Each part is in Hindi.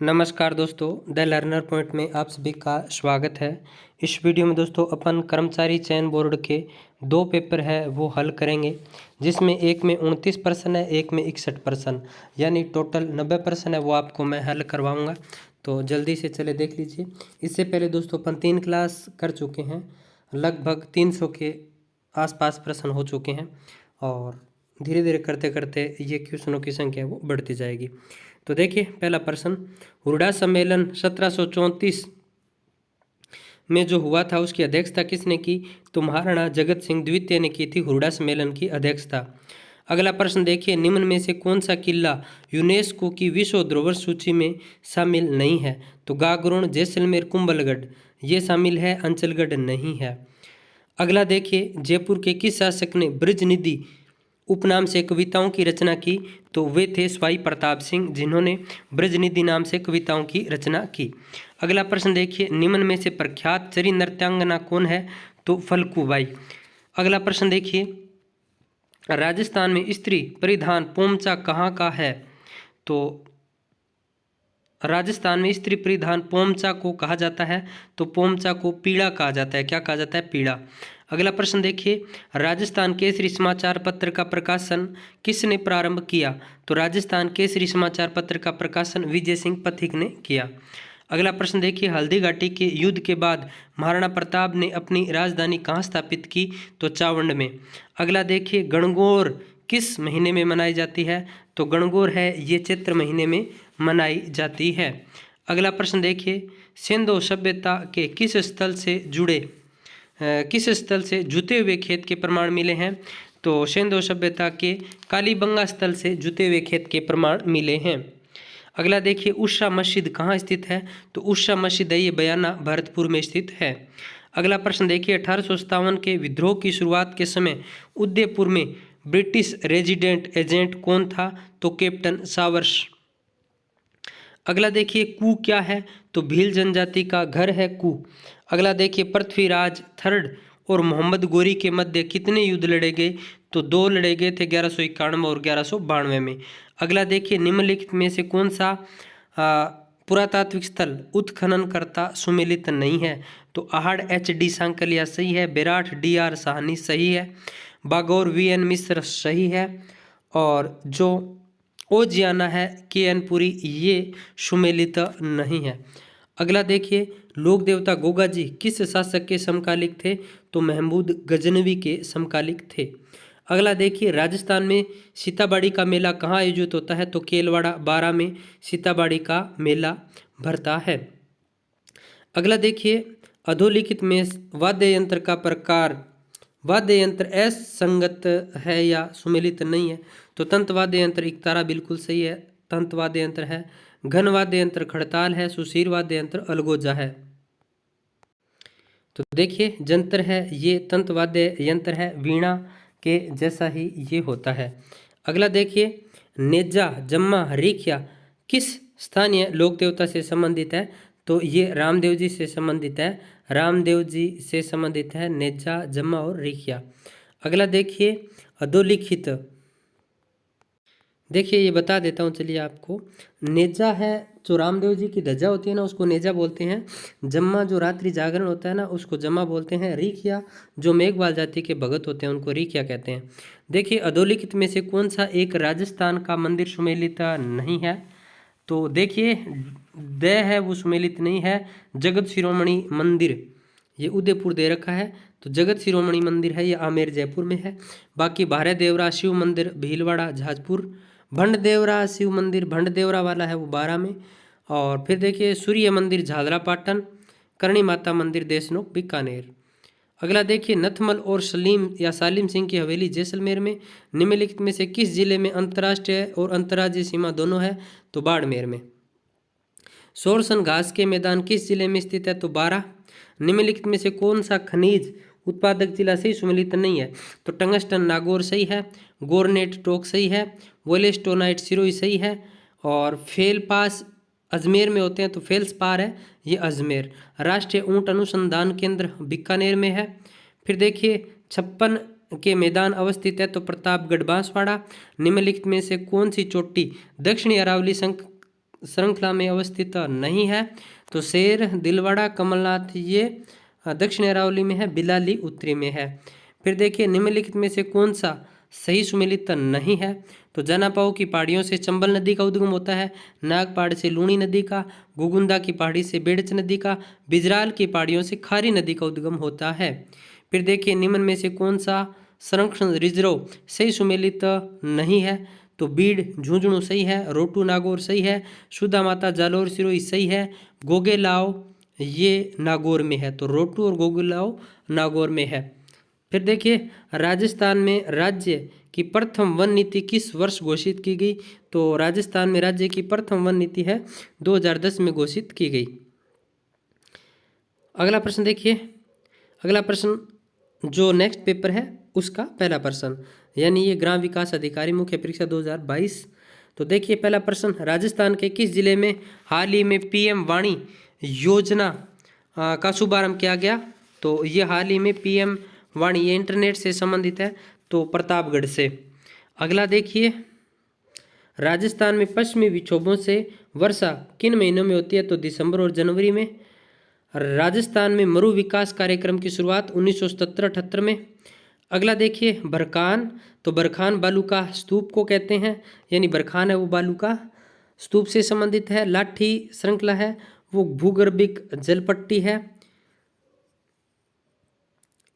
नमस्कार दोस्तों, द लर्नर पॉइंट में आप सभी का स्वागत है। इस वीडियो में दोस्तों अपन कर्मचारी चयन बोर्ड के 2 पेपर है वो हल करेंगे, जिसमें एक में 29 प्रश्न है, एक में 61 प्रश्न, यानी टोटल 90 प्रश्न है वो आपको मैं हल करवाऊंगा। तो जल्दी से चले देख लीजिए। इससे पहले दोस्तों अपन 3 क्लास कर चुके हैं, लगभग 300 के आसपास प्रश्न हो चुके हैं और धीरे धीरे करते करते ये क्वेश्चनों की संख्या वो बढ़ती जाएगी। तो देखिए पहला प्रश्न, हुरडा सम्मेलन 1734 में जो हुआ था उसकी अध्यक्षता किसने की? तो महाराणा जगत सिंह द्वितीय ने की थी हुरडा सम्मेलन की अध्यक्षता। अगला प्रश्न देखिए, निम्न में से कौन सा किला यूनेस्को की विश्व धरोहर सूची में शामिल नहीं है? तो गागरोन, जैसलमेर, कुंभलगढ़ ये शामिल है, अंचलगढ़ नहीं है। अगला देखिए, जयपुर के किस शासक ने बृजनिधि उपनाम से कविताओं की रचना की? तो वे थे स्वाई प्रताप सिंह, जिन्होंने बृजनिधि नाम से कविताओं की रचना की। अगला प्रश्न देखिए, निम्न में से प्रख्यात चरी नृत्यांगना कौन है? तो फल्गुबाई। अगला प्रश्न देखिए, राजस्थान में स्त्री परिधान पोमचा कहाँ का है? तो राजस्थान में स्त्री परिधान पोमचा को कहा जाता है, तो पोमचा को पीड़ा कहा जाता है। क्या कहा जाता है? पीड़ा। अगला प्रश्न देखिए, राजस्थान केसरी समाचार पत्र का प्रकाशन किसने प्रारंभ किया? तो राजस्थान केसरी समाचार पत्र का प्रकाशन विजय सिंह पथिक ने किया। अगला प्रश्न देखिए, हल्दी घाटी के युद्ध के बाद महाराणा प्रताप ने अपनी राजधानी कहाँ स्थापित की? तो चावंड में। अगला देखिए, गणगौर किस महीने में मनाई जाती है? तो गणगौर है ये चैत्र महीने में मनाई जाती है। अगला प्रश्न देखिए, सिंधु सभ्यता के किस स्थल से जुते हुए खेत के प्रमाण मिले हैं? तो सिंधु सभ्यता के कालीबंगा स्थल से जुते हुए खेत के प्रमाण मिले हैं। अगला देखिए, उषा मस्जिद कहाँ स्थित है? तो उषा मस्जिद है ये बयाना भरतपुर में स्थित है। अगला प्रश्न देखिए, 1857 के विद्रोह की शुरुआत के समय उदयपुर में ब्रिटिश रेजिडेंट एजेंट कौन था? तो कैप्टन सावर्स। अगला देखिए, कू क्या है? तो भील जनजाति का घर है कू। अगला देखिए, पृथ्वीराज थर्ड और मोहम्मद गोरी के मध्य कितने युद्ध लड़े गए? तो 2 लड़े गए थे, 1191 और 1192 में। अगला देखिए, निम्नलिखित में से कौन सा पुरातात्विक स्थल उत्खननकर्ता सुमेलित नहीं है? तो आहड़ HD सांकलिया सही है, बेराठ DR साहनी सही है, बागौर VN मिश्र सही है, और जो ओजियाना है KN पुरी ये सुमेलित नहीं है। अगला देखिए, लोक देवता गोगा जी किस शासक के समकालिक थे? तो महमूद गजनवी के समकालिक थे। अगला देखिए, राजस्थान में सीताबाड़ी का मेला कहाँ आयोजित होता है? तो केलवाड़ा 12 में सीताबाड़ी का मेला भरता है। अगला देखिए, अधोलिखित में वाद्य यंत्र का प्रकार, वाद्य यंत्र असंगत है या सुमेलित नहीं है? तो तंत्र वाद्य यंत्र एकतारा बिल्कुल सही है, तंत्र वाद्य यंत्र है। घन वाद्य यंत्र खड़ताल है, सुशीर वाद्य यंत्र अलगोजा है। तो देखिए, जंतर है ये तंत्र वाद्य यंत्र है, वीणा के जैसा ही ये होता है। अगला देखिए, नेजा जम्मा रिख्या किस स्थानीय लोक देवता से संबंधित है? तो ये रामदेव जी से संबंधित है, रामदेव जी से संबंधित है नेजा जम्मा और रिख्या। अगला देखिए, अधोलिखित, देखिए ये बता देता हूँ चलिए आपको। नेजा है जो रामदेव जी की ध्वजा होती है ना, उसको नेजा बोलते हैं। जम्मा जो रात्रि जागरण होता है ना, उसको जम्मा बोलते हैं। रिखिया जो मेघवाल जाति के भगत होते हैं उनको रिखिया कहते हैं। देखिए, अधोलिखित में से कौन सा एक राजस्थान का मंदिर सुमेलित नहीं है? तो देखिए, द है वो सुमेलित नहीं है। जगत शिरोमणि मंदिर ये उदयपुर दे रखा है, तो जगत शिरोमणि मंदिर है ये आमेर जयपुर में है। बाकी भारे देवरा शिव मंदिर भीलवाड़ा जाजपुर, भंड देवरा शिव मंदिर भंड देवरा वाला है वो 12 में। और फिर देखिए, सूर्य मंदिर झालरा पाटन, करणी माता मंदिर देशनोक बीकानेर। अगला देखिए, नथमल और सलीम या सालिम सिंह की हवेली जैसलमेर में निम्नलिखित में से किस जिले में अंतर्राष्ट्रीय और अंतर्राज्यीय सीमा दोनों है? तो बाड़मेर में। सोरसन घास के मैदान किस जिले में स्थित है? तो 12। निम्नलिखित में से कौन सा खनिज उत्पादक जिला सही सुमेलित नहीं है? तो टंगस्टन नागौर सही है, गोरनेट टोक सही है, वोलेस्टोनाइट सिरोही सही है, और फेलपास अजमेर में होते हैं तो फेल्सपार है ये अजमेर। राष्ट्रीय ऊंट अनुसंधान केंद्र बीकानेर में है। फिर देखिए, 56 के मैदान अवस्थित है तो प्रतापगढ़ बांसवाड़ा। निम्नलिखित में से कौन सी चोटी दक्षिणी अरावली श्रृंखला में अवस्थित नहीं है। तो शेर, दिलवाड़ा, कमलनाथ ये दक्षिण अरावली में है, बिलाली उत्तरी में है। फिर देखिए निम्नलिखित में से कौन सा सही सुमेलित नहीं है। तो जनापाओ की पहाड़ियों से चंबल नदी का उद्गम होता है, नागपाड़ से लूणी नदी का, गुगुंदा की पहाड़ी से बेड़च नदी का, बिजराल की पहाड़ियों से खारी नदी का उद्गम होता है। फिर देखिए निम्न में से कौन सा संरक्षण रिजर्व सही सुमेलित नहीं है। तो बीड़ झुंझुनू सही है, रोटू नागौर सही है, सुधा माता जालोर सिरोही सही है, गोगेलाओ ये नागौर में है। तो रोटू और गोगेलाओ नागौर में है। फिर देखिए राजस्थान में राज्य की प्रथम वन नीति किस वर्ष घोषित की गई। तो राजस्थान में राज्य की प्रथम वन नीति है 2010 में घोषित की गई। अगला प्रश्न देखिए, अगला प्रश्न जो नेक्स्ट पेपर है उसका पहला प्रश्न, यानी ये ग्राम विकास अधिकारी मुख्य परीक्षा 2022। तो देखिए पहला प्रश्न, राजस्थान के किस जिले में हाल ही में पीएम वाणी योजना का शुभारंभ किया गया। तो ये हाल ही में पीएम वाणी, ये इंटरनेट से संबंधित है, तो प्रतापगढ़ से। अगला देखिए, राजस्थान में पश्चिमी विक्षोभों से वर्षा किन महीनों में होती है। तो दिसंबर और जनवरी में। राजस्थान में मरु विकास कार्यक्रम की शुरुआत 1977-78 में। अगला देखिए बरखान, तो बरखान बालू का स्तूप को कहते हैं, यानी बरखान है वो बालू का स्तूप से संबंधित है। लाठी श्रृंखला है वो भूगर्भिक जलपट्टी है।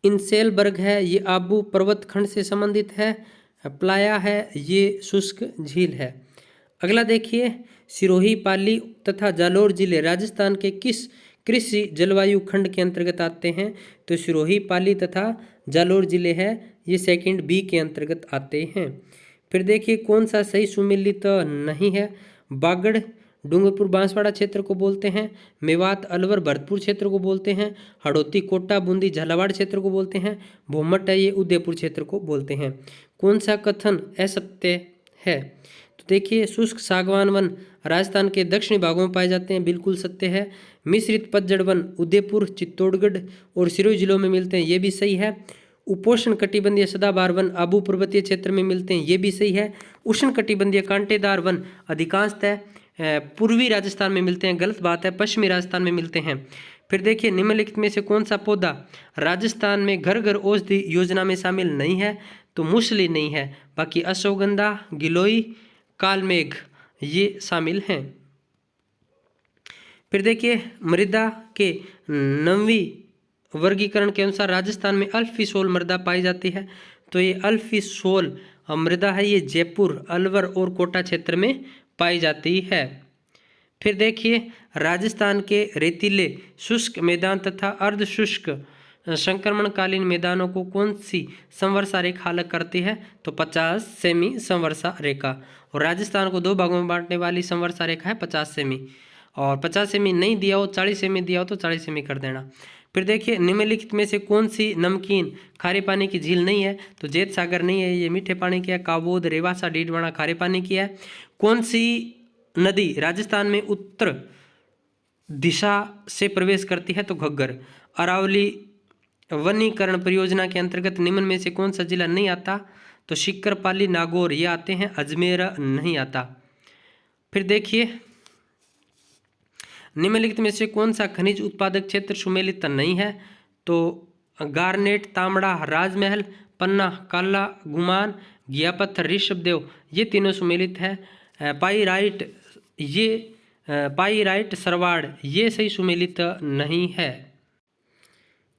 इंसेलबर्ग है ये आबू पर्वत खंड से संबंधित है। प्लाया है ये शुष्क झील है। अगला देखिए, सिरोही, पाली तथा जालोर जिले राजस्थान के किस कृषि जलवायु खंड के अंतर्गत आते हैं। तो सिरोही, पाली तथा जालोर जिले हैं ये सेकंड बी के अंतर्गत आते हैं। फिर देखिए कौन सा सही सुमेलित नहीं है। बागड़ डूंगरपुर बांसवाड़ा क्षेत्र को बोलते हैं, मेवात अलवर भरतपुर क्षेत्र को बोलते हैं, हड़ौती कोटा बूंदी झालावाड़ क्षेत्र को बोलते हैं, भोमट है ये उदयपुर क्षेत्र को बोलते हैं। कौन सा कथन असत्य है। तो देखिए शुष्क सागवान वन राजस्थान के दक्षिणी भागों में पाए जाते हैं, बिल्कुल सत्य है। मिश्रित पतझड़ वन उदयपुर, चित्तौड़गढ़ और सिरोही जिलों में मिलते हैं, ये भी सही है। उपोष्ण कटिबंधीय सदाबहार वन आबू पर्वतीय क्षेत्र में मिलते हैं, ये भी सही है। उष्ण कटिबंधीय कांटेदार वन अधिकांशतः पूर्वी राजस्थान में मिलते हैं, गलत बात है, पश्चिमी राजस्थान में मिलते हैं। फिर देखिए निम्नलिखित में से कौन सा पौधा राजस्थान में घर घर औषधि योजना में शामिल नहीं है। तो मूसली नहीं है, बाकी अश्वगंधा, गिलोई, कालमेघ ये शामिल हैं। फिर देखिए मृदा के 9वीं वर्गीकरण के अनुसार राजस्थान में अल्फीसोल मृदा पाई जाती है। तो ये अल्फीसोल मृदा है ये जयपुर, अलवर और कोटा क्षेत्र में पाई जाती है। फिर देखिए राजस्थान के रेतीले शुष्क मैदान तथा अर्ध शुष्क संक्रमणकालीन मैदानों को कौन सी संवर्षा रेखा अलग करती है। तो 50 सेमी संवर्षा रेखा। और राजस्थान को 2 भागों में बांटने वाली संवर्षा रेखा है 50 सेमी, और 50 सेमी नहीं दिया हो, 40 सेमी दिया हो तो 40 सेमी कर देना। फिर देखिए निम्नलिखित में से कौन सी नमकीन खारे पानी की झील नहीं है। तो जेत सागर नहीं है, ये मीठे पानी की है। काबोद, रेवासा, डीडवाना खारे पानी की है। कौन सी नदी राजस्थान में उत्तर दिशा से प्रवेश करती है। तो घग्गर। अरावली वनीकरण परियोजना के अंतर्गत निम्न में से कौन सा जिला नहीं आता। तो शिक्कर, पाली, नागौर ये आते हैं, अजमेर नहीं आता। फिर देखिए निम्नलिखित में से कौन सा खनिज उत्पादक क्षेत्र सुमेलित नहीं है। तो गारनेट, तांबड़ा, राजमहल, पन्ना, काला गुमान, घियापत्थर, ऋषभदेव ये तीनों सुमेलित है। पाइराइट, सरवाड़ ये सही सुमेलित नहीं है।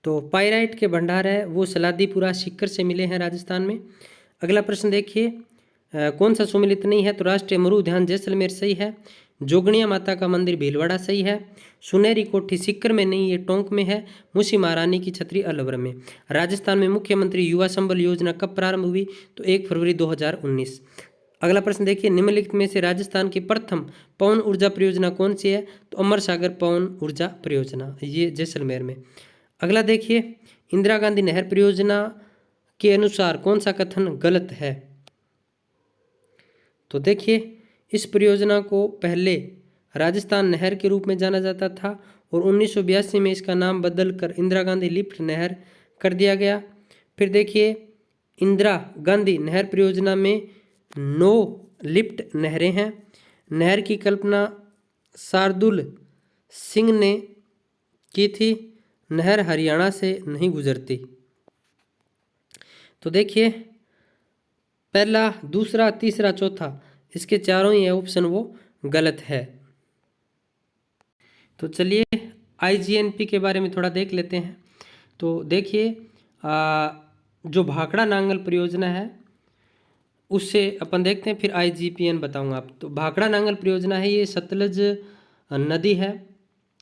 तो पाइराइट के भंडार है वो सलादीपुरा सीकर से मिले हैं राजस्थान में। अगला प्रश्न देखिए कौन सा सुमेलित नहीं है। तो राष्ट्रीय मरु उद्यान जैसलमेर सही है। जोगणिया माता का मंदिर भीलवाड़ा सही है। सुनहरी कोठी सीकर में नहीं, ये टोंक में है। मुंशी महारानी की छतरी अलवर में। राजस्थान में मुख्यमंत्री युवा संबल योजना कब प्रारंभ हुई। तो 1 फरवरी 2019। अगला प्रश्न देखिए निम्नलिखित में से राजस्थान की प्रथम पवन ऊर्जा परियोजना कौन सी है। तो अमर सागर पवन ऊर्जा परियोजना, ये जैसलमेर में। अगला देखिए इंदिरा गांधी नहर परियोजना के अनुसार कौन सा कथन गलत है। तो देखिए इस परियोजना को पहले राजस्थान नहर के रूप में जाना जाता था और 1982 में इसका नाम बदलकर इंदिरा गांधी लिफ्ट नहर कर दिया गया। फिर देखिए इंदिरा गांधी नहर परियोजना में 9 लिफ्ट नहरें हैं। नहर की कल्पना शार्दुल सिंह ने की थी? नहर हरियाणा से नहीं गुजरती। तो देखिए पहला, दूसरा, तीसरा, चौथा, इसके चारों ही ऑप्शन वो गलत है। तो चलिए IGNP के बारे में थोड़ा देख लेते हैं। तो देखिए जो भाखड़ा नांगल परियोजना है उससे अपन देखते हैं, फिर IGPN बताऊंगा आप। तो भाखड़ा नांगल परियोजना है, ये सतलज नदी है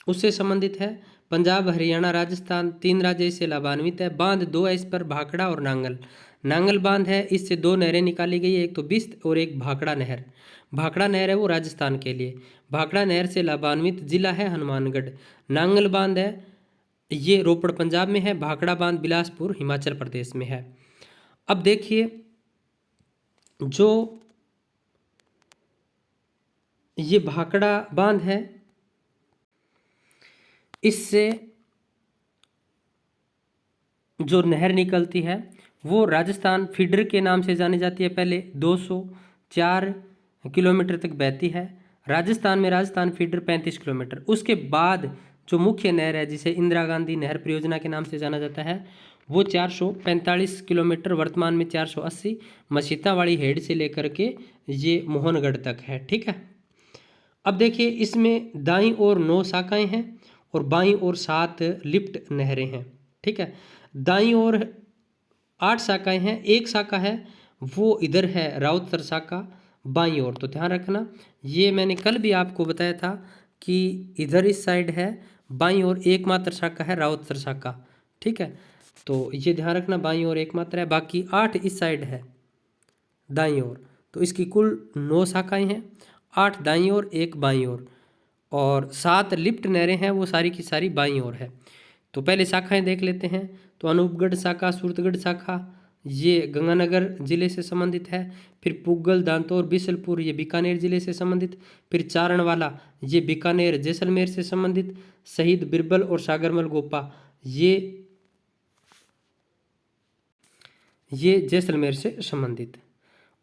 उससे संबंधित है। पंजाब, हरियाणा, राजस्थान 3 राज्य इससे लाभान्वित है। बांध 2 है इस पर, भाखड़ा और नांगल। नांगल बांध है, इससे 2 नहरें निकाली गई है, एक तो बिस्त और एक भाखड़ा नहर। भाखड़ा नहर है वो राजस्थान के लिए। भाखड़ा नहर से लाभान्वित जिला है हनुमानगढ़। नांगल बांध है ये रोपड़ पंजाब में है। भाखड़ा बांध बिलासपुर हिमाचल प्रदेश में है। अब देखिए जो ये भाखड़ा बांध है इससे जो नहर निकलती है वो राजस्थान फीडर के नाम से जानी जाती है। पहले 204 किलोमीटर तक बहती है राजस्थान में, राजस्थान फीडर 35 किलोमीटर। उसके बाद जो मुख्य नहर है जिसे इंदिरा गांधी नहर परियोजना के नाम से जाना जाता है वो 445 किलोमीटर, वर्तमान में 480, मसीतावाड़ी हेड से लेकर के ये मोहनगढ़ तक है। ठीक है। अब देखिए इसमें दाईं ओर 9 शाखाएं हैं और बाईं ओर 7 लिफ्ट नहरें हैं। ठीक है। दाईं ओर 8 शाखाएं हैं, एक शाखा है वो इधर है राउतसर शाखा बाईं ओर। तो ध्यान रखना, ये मैंने कल भी आपको बताया था कि इधर इस साइड है बाईं ओर एकमात्र शाखा है राउतसर शाखा। ठीक है। तो ये ध्यान रखना, बाईं ओर एकमात्र है, बाकी 8 इस साइड है दाईं ओर। तो इसकी कुल 9 शाखाएं हैं, 8 दाईं ओर, 1 बाईं ओर, और 7 लिफ्ट नहरें हैं वो सारी की सारी बाईं ओर है। तो पहले शाखाएं देख लेते हैं। तो अनूपगढ़ शाखा, सूरतगढ़ शाखा ये गंगानगर जिले से संबंधित है। फिर पुगल, दांतोर, बिसलपुर ये बीकानेर जिले से संबंधित। फिर चारणवाला ये बीकानेर जैसलमेर से संबंधित। शहीद बिरबल और सागरमल गोपा ये जैसलमेर से संबंधित।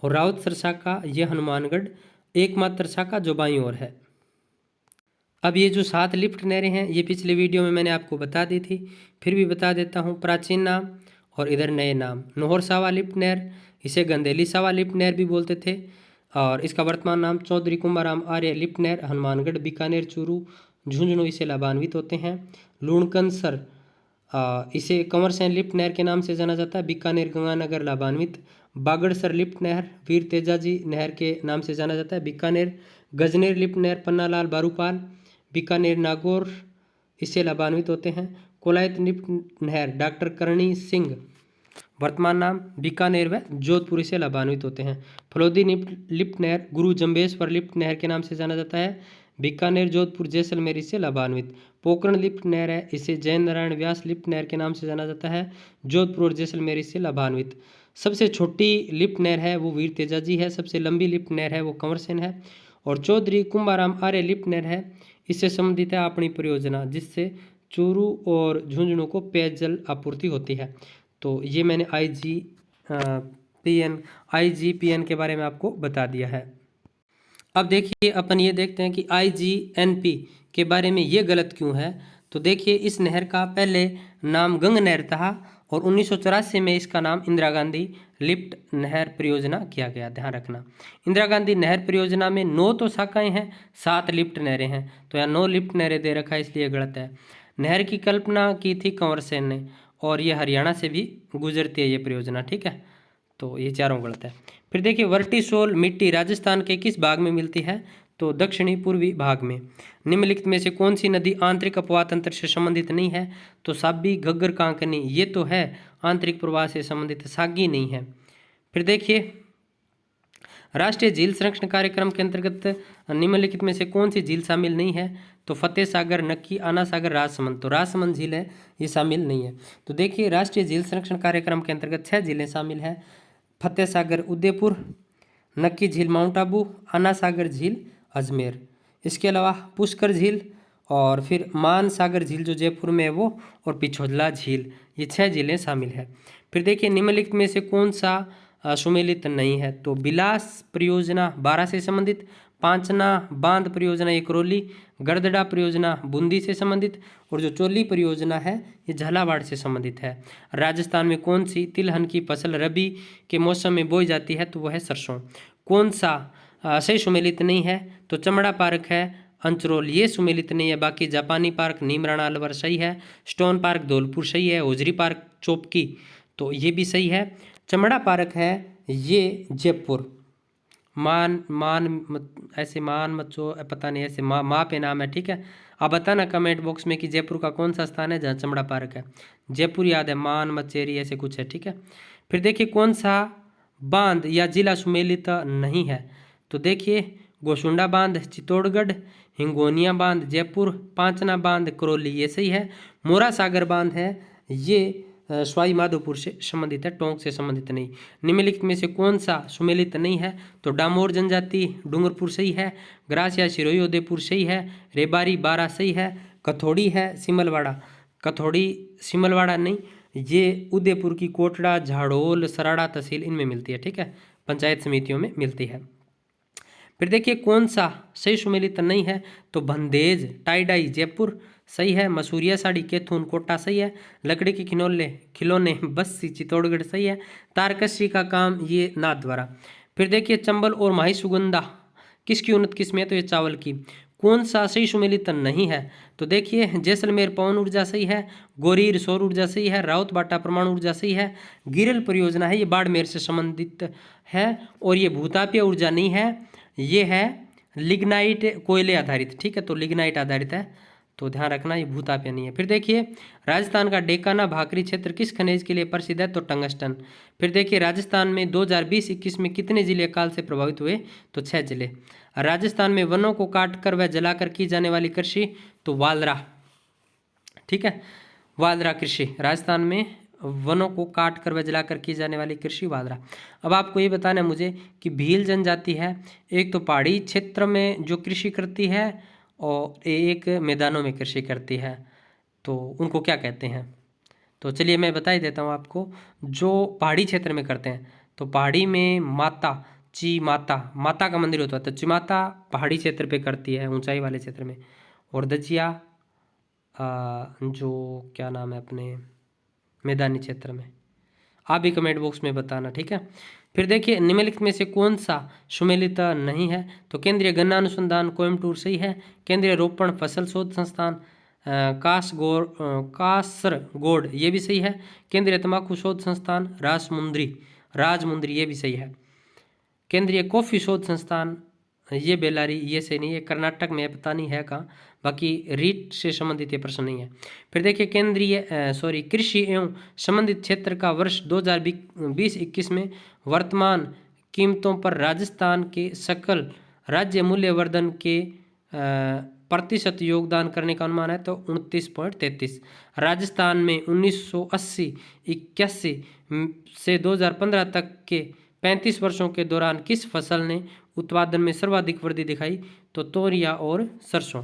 और राउतसर शाखा ये हनुमानगढ़ एकमात्र शाखा जो बाईं ओर है। अब ये जो 7 लिफ्ट नहरें हैं ये पिछले वीडियो में मैंने आपको बता दी थी, फिर भी बता देता हूँ। प्राचीन नाम और इधर नए नाम। नोहर सावा लिफ्ट नहर, इसे गंदेली सावा लिफ्ट नहर भी बोलते थे, और इसका वर्तमान नाम चौधरी कुंभाराम आर्य लिफ्ट नहर, हनुमानगढ़, बीकानेर, चूरू, झुंझुनू इसे लाभान्वित होते हैं। लूणकनसर इसे कंवरसेन लिफ्ट नहर के नाम से जाना जाता है, बीकानेर, गंगानगर लाभान्वित। बागड़सर लिफ्ट नहर वीर तेजाजी नहर के नाम से जाना जाता है, बीकानेर। गजनेर लिफ्ट नहर पन्नालाल बारूपाल, बीकानेर, नागौर इससे लाभान्वित होते हैं। कोलायत लिफ्ट नहर डॉक्टर करणी सिंह, वर्तमान नाम बीकानेर व जोधपुर इसे लाभान्वित होते हैं। फलोदी लिफ्ट नहर गुरु जम्बेश्वर लिफ्ट नहर के नाम से जाना जाता है, बीकानेर, जोधपुर, जैसलमेर इससे लाभान्वित। पोकरण लिफ्ट नहर है, इसे जैन नारायण व्यास लिफ्ट नहर के नाम से जाना जाता है, जोधपुर और जैसलमेर इससे लाभान्वित। सबसे छोटी लिफ्ट नहर है वो वीर तेजाजी है, सबसे लंबी लिफ्ट नहर है वो कंवरसेन है, और चौधरी कुंभाराम आर्य लिफ्ट नहर है, इससे संबंधित है अपनी परियोजना जिससे चूरू और झुंझुनू को पेयजल आपूर्ति होती है। तो ये मैंने IGPN के बारे में आपको बता दिया है। अब देखिए अपन ये देखते हैं कि IGNP के बारे में ये गलत क्यों है। तो देखिए इस नहर का पहले नाम गंग नहर था और 1984 में इसका नाम इंदिरा गांधी लिफ्ट नहर परियोजना किया गया। ध्यान रखना, इंदिरा गांधी नहर परियोजना में 9 तो शाखाएं हैं, 7 लिफ्ट नहरें हैं। तो यहाँ 9 लिफ्ट नहरें दे रखा है इसलिए गलत है। नहर की कल्पना की थी कंवरसेन ने और ये हरियाणा से भी गुजरती है ये परियोजना। ठीक है। तो ये चारों गलत है। फिर देखिए वर्टिसोल मिट्टी राजस्थान के किस भाग में मिलती है। तो दक्षिणी पूर्वी भाग में। निम्नलिखित में से कौन सी नदी आंतरिक अपवाह तंत्र से संबंधित नहीं है। तो साबी, घग्गर, कांकनी ये तो है आंतरिक प्रवाह से संबंधित, सागी नहीं है। फिर देखिए राष्ट्रीय झील संरक्षण कार्यक्रम के अंतर्गत निम्नलिखित में से कौन सी झील शामिल नहीं है। तो फतेह सागर, नक्की, आना सागर, राजसमंद। तो राजसमंद झील है ये शामिल नहीं है। तो देखिए राष्ट्रीय झील संरक्षण कार्यक्रम के अंतर्गत 6 झीलें शामिल हैं। फतेह सागर उदयपुर, नक्की झील माउंट आबू, आना सागर झील अजमेर, इसके अलावा पुष्कर झील और फिर मान सागर झील जो जयपुर में है वो, और पिछोला झील, ये 6 झीलें शामिल है। फिर देखिए निम्नलिखित में से कौन सा सुमेलित नहीं है। तो बिलास परियोजना 12 से संबंधित, पांचना बांध परियोजना ये करौली, गरदड़ा परियोजना बूंदी से संबंधित, और जो चोली परियोजना है ये झालावाड़ से संबंधित है। राजस्थान में कौन सी तिलहन की फसल रबी के मौसम में बोई जाती है? तो वह है सरसों। कौन सा सही सुमेलित नहीं है? तो चमड़ा पार्क है अंचरोल, ये सुमेलित नहीं है। बाकी जापानी पार्क नीमराणा अलवर सही है, स्टोन पार्क धौलपुर सही है, होजरी पार्क चोपकी तो ये भी सही है। चमड़ा पार्क है ये जयपुर। ऐसे मान मचो पता नहीं, ऐसे माँ पे नाम है, ठीक है। आप बताना कमेंट बॉक्स में कि जयपुर का कौन सा स्थान है जहाँ चमड़ा पार्क है। जयपुर याद है, मान मचेरी ऐसे कुछ है, ठीक है। फिर देखिए कौन सा बांध या जिला सुमेलित नहीं है? तो देखिए गोशुंडा बांध चित्तौड़गढ़, हिंगोनिया बांध जयपुर, पांचना बांध करौली ये सही है। मोरा सागर बांध है ये सवाई माधोपुर से संबंधित है, टोंक से संबंधित नहीं। निम्नलिखित में से कौन सा सुमेलित नहीं है? तो डामोर जनजाति डूंगरपुर सही है, ग्रासिया सिरोही उदयपुर सही है, रेबारी बारा सही है, कथौड़ी है सिमलवाड़ा, कथौड़ी सिमलवाड़ा नहीं, ये उदयपुर की कोटड़ा झाड़ोल सराड़ा तहसील इनमें मिलती है, ठीक है, पंचायत समितियों में मिलती है। फिर देखिए कौन सा सही सुमेलित नहीं है? तो बंदेज टाई-डाई जयपुर सही है, मसूरिया साड़ी केथून कोटा सही है, लकड़ी के खिलौने बस्सी चित्तौड़गढ़ सही है, तारकशी का काम ये नाथद्वारा। फिर देखिए चंबल और माही सुगंधा किसकी उन्नत किस्म है? तो ये चावल की। कौन सा सही सुमेलित नहीं है? तो देखिए जैसलमेर पवन ऊर्जा सही है, गोरीर सौर ऊर्जा सही है, राउत बाटा परमाणु ऊर्जा सही है, गिरल परियोजना है ये बाड़मेर से संबंधित है, और ये भूतापीय ऊर्जा नहीं है, ये है लिग्नाइट कोयले आधारित, ठीक है, तो लिग्नाइट आधारित है, तो ध्यान रखना ये भूतापीय नहीं है। फिर देखिए राजस्थान का डेकाना भाकरी क्षेत्र किस खनिज के लिए प्रसिद्ध है? तो टंगस्टन। फिर देखिए राजस्थान में 2020-21 में कितने जिले अकाल से प्रभावित हुए? तो 6 जिले। राजस्थान में वनों को काटकर व जलाकर की जाने वाली कृषि? तो वालरा, ठीक है, वालरा कृषि। राजस्थान में वनों को काट कर व जलाकर की जाने वाली कृषि वालरा। अब आपको ये बताना है मुझे कि भील जनजाति है, एक तो पहाड़ी क्षेत्र में जो कृषि करती है और एक मैदानों में कृषि करती है, तो उनको क्या कहते हैं? तो चलिए मैं बता ही देता हूँ आपको। जो पहाड़ी क्षेत्र में करते हैं तो पहाड़ी में माता का मंदिर होता है, तो चिमाता पहाड़ी क्षेत्र पे करती है, ऊंचाई वाले क्षेत्र में, और दजिया जो क्या नाम है अपने मैदानी क्षेत्र में। आप भी कमेंट बॉक्स में बताना, ठीक है। फिर देखिए निम्नलिखित में से कौन सा सुमेलित नहीं है? तो केंद्रीय गन्ना अनुसंधान कोयम्बटूर सही है, केंद्रीय रोपण फसल शोध संस्थान कासरगोड ये भी सही है, केंद्रीय तंबाकू शोध संस्थान राजमुंद्री ये भी सही है, केंद्रीय कॉफी शोध संस्थान ये बेलारी ये सही नहीं है, कर्नाटक में पता नहीं है कहाँ, बाकी रीट से संबंधित ये प्रश्न नहीं है। फिर देखिए कृषि एवं संबंधित क्षेत्र का वर्ष 2020-21 में वर्तमान कीमतों पर राजस्थान के सकल राज्य मूल्यवर्धन के प्रतिशत योगदान करने का अनुमान है, तो 29.33। राजस्थान में 1980-81 से 2015 तक के 35 वर्षों के दौरान किस फसल ने उत्पादन में सर्वाधिक वृद्धि दिखाई? तो तोरिया और सरसों।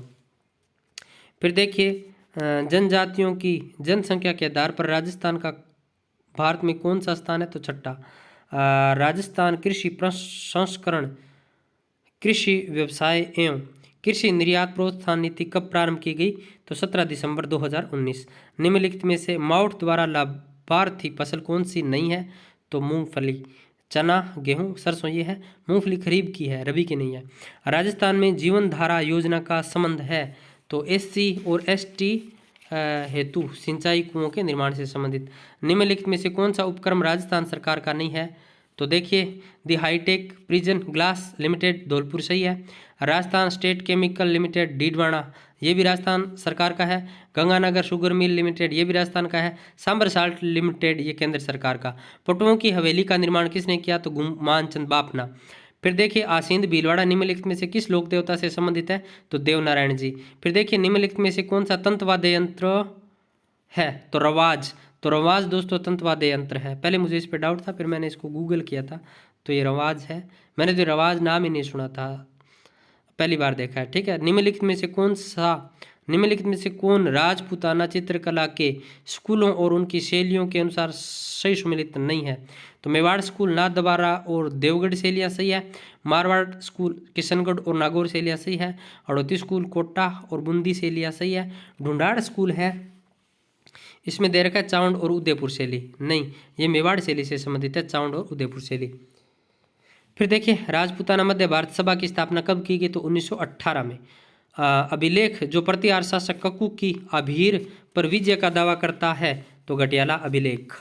फिर देखिए जनजातियों की जनसंख्या के आधार पर राजस्थान का भारत में कौन सा स्थान है? तो छठा। राजस्थान कृषि प्रसंस्करण कृषि व्यवसाय एवं कृषि निर्यात प्रोत्साहन नीति कब प्रारंभ की गई? तो 17 दिसंबर 2019। निम्नलिखित में से माउट द्वारा लाभार्थी फसल कौन सी नहीं है? तो मूंगफली, चना, गेहूं, सरसों ये है। मूंगफली खरीफ की है, रबी की नहीं है। राजस्थान में जीवन धारा योजना का संबंध है, तो SC और ST हेतु सिंचाई कुओं के निर्माण से संबंधित। निम्नलिखित में से कौन सा उपक्रम राजस्थान सरकार का नहीं है? तो देखिए the high tech precision glass limited Dholpur सही है, Rajasthan state chemical limited Didwana ये भी राजस्थान सरकार का है, गंगानगर शुगर मिल लिमिटेड ये भी राजस्थान का है, सांबर साल्ट लिमिटेड ये केंद्र सरकार का। पटुओं की हवेली का निर्माण किसने किया? तो गुमानचंद बाफना। फिर देखिए आसींद भीलवाड़ा निम्नलिखित में से किस लोक देवता से संबंधित है? तो देवनारायण जी। फिर देखिए निम्नलिखित में से कौन सा तंत्रवाद्य यंत्र है? तो रवाज। तो रवाज दोस्तों तंत्रवाद्य यंत्र है। पहले मुझे इस पर डाउट था, फिर मैंने इसको गूगल किया था, तो ये रवाज है। मैंने तो रवाज नाम ही नहीं सुना था, पहली बार देखा है, ठीक है। निम्नलिखित में से कौन सा निम्नलिखित में से कौन राजपूताना चित्रकला के स्कूलों और उनकी शैलियों के अनुसार सही सुमेलित नहीं है? तो मेवाड़ स्कूल, नाथद्वारा और देवगढ़ शैलियाँ सही है। मारवाड़ स्कूल, किशनगढ़ और नागौर शैलियाँ सही है। हड़ौती स्कूल, कोटा और बूंदी शैलियाँ सही है। ढूंढाड़ स्कूल है, इसमें दे रखा है चावंड और उदयपुर शैली, नहीं, ये मेवाड़ शैली से संबंधित है, चावंड और उदयपुर शैली। फिर देखिए, राजपूताना मध्य भारत सभा की स्थापना कब की गई? तो 1918 में। अभिलेख जो प्रतिहार शासक कक्कू की अभीर पर विजय का दावा करता है, तो गटियाला अभिलेख।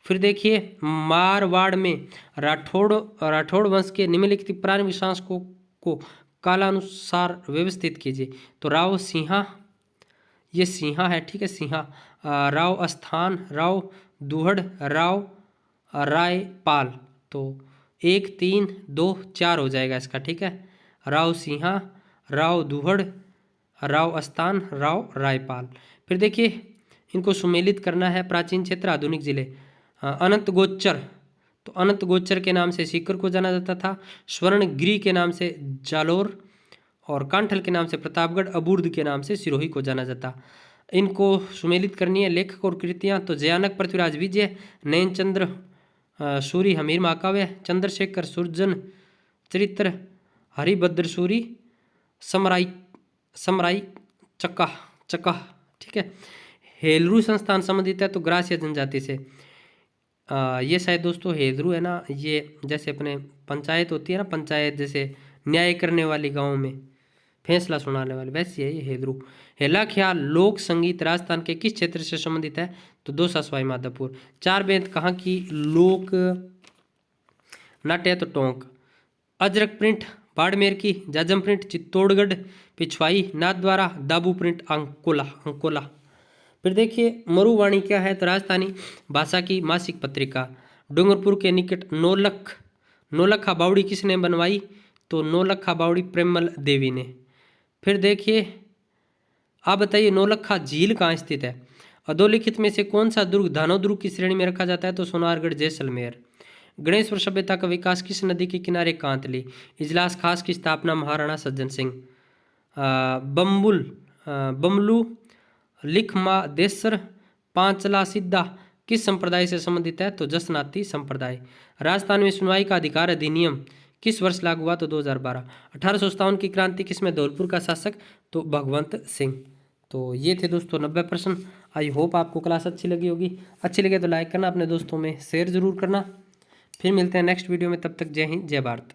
फिर देखिए, मारवाड़ में राठौड़ वंश के निम्नलिखित प्रारंभिक शासकों को कालानुसार व्यवस्थित कीजिए। तो राव सिंहा, ये सिंहा है, ठीक है, सिंहा, राव अस्थान, राव दुहड़, राव रायपाल। तो 1 3 2 4 हो जाएगा इसका, ठीक है। राव सिंहा, राव दुहड़, राव अस्थान, राव रायपाल। फिर देखिए, इनको सुमेलित करना है। प्राचीन क्षेत्र, आधुनिक जिले। अनंत गोचर, तो अनंत गोचर के नाम से सीकर को जाना जाता था। स्वर्णगिरी के नाम से जालोर और कांठल के नाम से प्रतापगढ़, अबूर्द के नाम से सिरोही को जाना जाता। इनको सुमेलित करनी है। लेखक और कृतियाँ, तो जयानक पृथ्वीराज विजय, नयन चंद्र सूरी हमीर महाकाव्य, चंद्रशेखर सुरजन चरित्र, हरिभद्र सूरी समराई चक्का, ठीक है। हेलरू संस्थान संबंधित है, तो ग्रास्य जनजाति से। ये शायद दोस्तों हेलरू है ना, ये जैसे अपने पंचायत होती है ना, पंचायत जैसे न्याय करने वाली, गाँव में फैसला सुनाने वाली, वैसी है ये हेलरू। हेला ख्याल लोक संगीत राजस्थान के किस क्षेत्र से संबंधित है? तो दौसा सवाई माधोपुर। चार बेंत कहाँ की लोक नाट्य? तो टोंक। अजरक प्रिंट बाड़मेर की, जाजम प्रिंट चित्तौड़गढ़, पिछवाई नाथद्वारा, दाबू प्रिंट अंकोला। फिर देखिए, मरुवाणी क्या है? तो राजस्थानी भाषा की मासिक पत्रिका। डूंगरपुर के निकट नौलखा बावड़ी किसने बनवाई? तो नौलखा बावड़ी प्रेमल देवी ने। फिर देखिए, आप बताइए नौलखा झील कहाँ स्थित है? अधोलिखित में से कौन सा दुर्ग धानो दुर्ग की श्रेणी में रखा जाता है? तो सोनारगढ़, जैसलमेर। गणेश्वर सभ्यता का विकास किस नदी के किनारे कांतली? इजलास खास की स्थापना महाराणा सज्जन सिंह। बमलू लिखमादेसर पांचला सिद्धा किस संप्रदाय से संबंधित है? तो जसनाती संप्रदाय। राजस्थान में सुनवाई का अधिकार अधिनियम किस वर्ष लागू हुआ? तो 2012। 1857 की क्रांति किसमें? धौलपुर का शासक, तो भगवंत सिंह। तो ये थे दोस्तों 90 प्रश्न। आई होप आपको क्लास अच्छी लगी होगी। अच्छी लगे तो लाइक करना, अपने दोस्तों में शेयर जरूर करना। फिर मिलते हैं नेक्स्ट वीडियो में, तब तक जय हिंद, जय भारत।